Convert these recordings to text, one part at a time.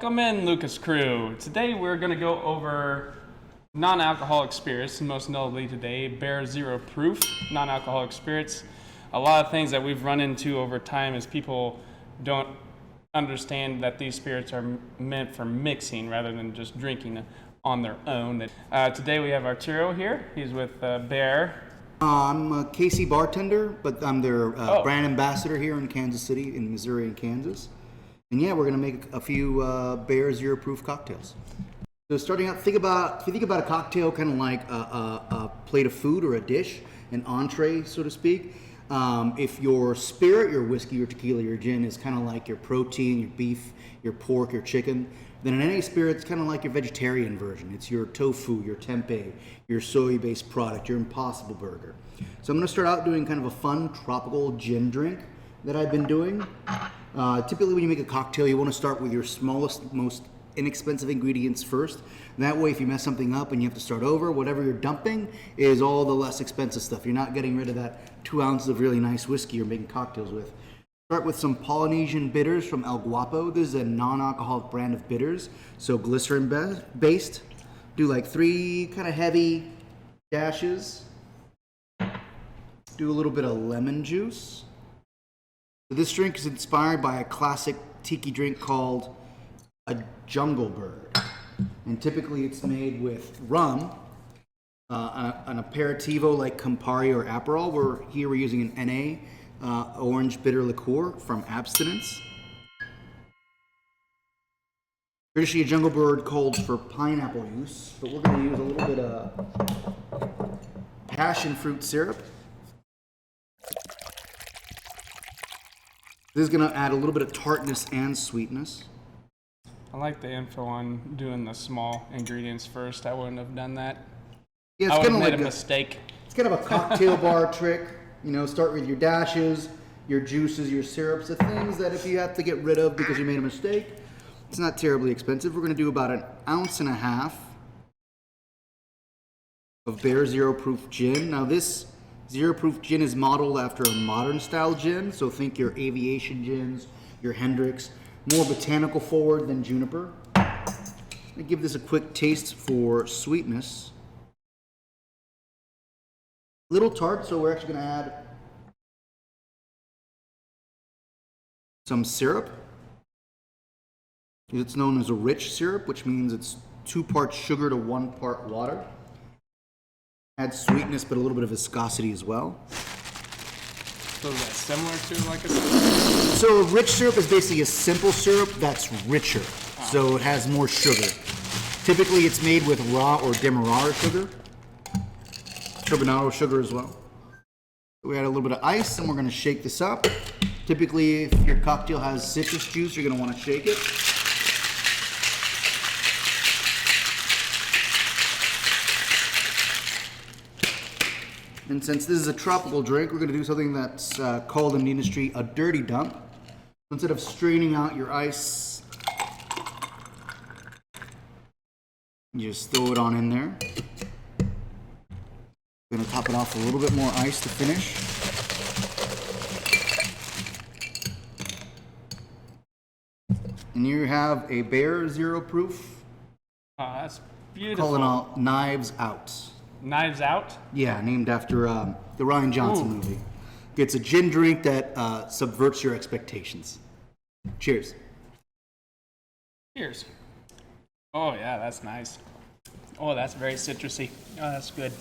Welcome in, Lucas Crew. Today we're going to go over non-alcoholic spirits, and most notably today, Bear Zero Proof non-alcoholic spirits. A lot of things that we've run into over time is people don't understand that these spirits are meant for mixing rather than just drinking on their own. Today we have Arturo here. He's with Bear. I'm a KC bartender, but I'm their brand ambassador here in Kansas City, in Missouri and Kansas. And yeah, we're gonna make a few Bear Zero Proof cocktails. So starting out, if you think about a cocktail kind of like a plate of food or a dish, an entree, so to speak. If your spirit, your whiskey, your tequila, your gin is kind of like your protein, your beef, your pork, your chicken, then an NA spirit is kind of like your vegetarian version. It's your tofu, your tempeh, your soy-based product, your Impossible Burger. So I'm gonna start out doing kind of a fun tropical gin drink that I've been doing. Typically when you make a cocktail, you want to start with your smallest, most inexpensive ingredients first. And that way, if you mess something up and you have to start over, whatever you're dumping is all the less expensive stuff. You're not getting rid of that 2 ounces of really nice whiskey you're making cocktails with. Start with some Polynesian bitters from El Guapo. This is a non-alcoholic brand of bitters, so glycerin based. Do like 3 kind of heavy dashes. Do a little bit of lemon juice. This drink is inspired by a classic tiki drink called a Jungle Bird. And typically it's made with rum, an aperitivo like Campari or Aperol. We're using an NA orange bitter liqueur from Abstinence. Traditionally a Jungle Bird calls for pineapple use, but we're going to use a little bit of passion fruit syrup. This is going to add a little bit of tartness and sweetness. I like the info on doing the small ingredients first. I wouldn't have done that. Yeah, I would have kind made of a like mistake. It's kind of a cocktail bar trick. You know, start with your dashes, your juices, your syrups, the things that if you have to get rid of because you made a mistake, it's not terribly expensive. We're going to do about 1.5 ounces of Bear Zero Proof gin. Now this Zero Proof gin is modeled after a modern style gin, so think your aviation gins, your Hendrix, more botanical forward than juniper. I'm gonna give this a quick taste for sweetness. Little tart, so we're actually gonna add some syrup. It's known as a rich syrup, which means it's 2 parts sugar to 1 part water. Adds sweetness, but a little bit of viscosity as well. So is that similar to like a... So a rich syrup is basically a simple syrup that's richer. So it has more sugar. Typically it's made with raw or demerara sugar. Turbinado sugar as well. We add a little bit of ice and we're gonna shake this up. Typically if your cocktail has citrus juice, you're gonna wanna shake it. And since this is a tropical drink, we're going to do something that's called in the industry a dirty dump. Instead of straining out your ice, you just throw it on in there. I'm going to top it off with a little bit more ice to finish. And you have a Bear Zero Proof. Oh, that's beautiful. Calling it Knives Out. Knives Out? Yeah, named after the Ryan Johnson movie. It's a gin drink that subverts your expectations. Cheers. Cheers. Oh yeah, that's nice. Oh, that's very citrusy. Oh, that's good.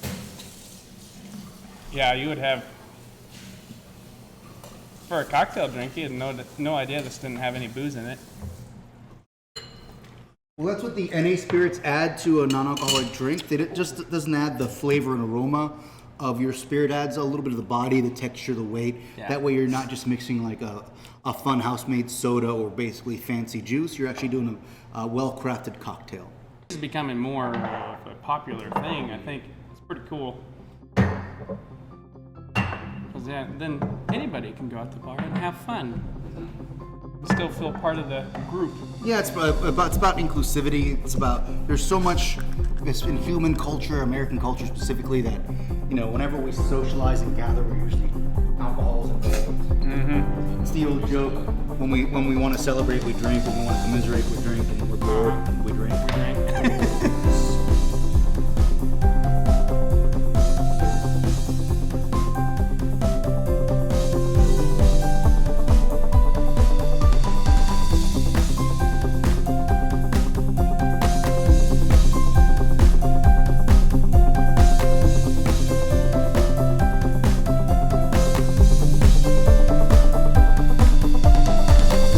Yeah, you would have... For a cocktail drink, you had no idea this didn't have any booze in it. Well, that's what the NA spirits add to a non-alcoholic drink. It just doesn't add the flavor and aroma of your spirit. It adds a little bit of the body, the texture, the weight. Yeah. That way you're not just mixing like a fun house-made soda or basically fancy juice. You're actually doing a well-crafted cocktail. This is becoming more of a popular thing. I think it's pretty cool. Because then anybody can go out to the bar and have fun. Still feel part of the group. Yeah, it's about inclusivity. It's about, there's so much in human culture, American culture specifically, that, you know, whenever we socialize and gather, we're usually alcohol's involved. It's the old joke, when we want to celebrate, we drink. When we want to commiserate, we drink. And when we're bored, we drink. We drink.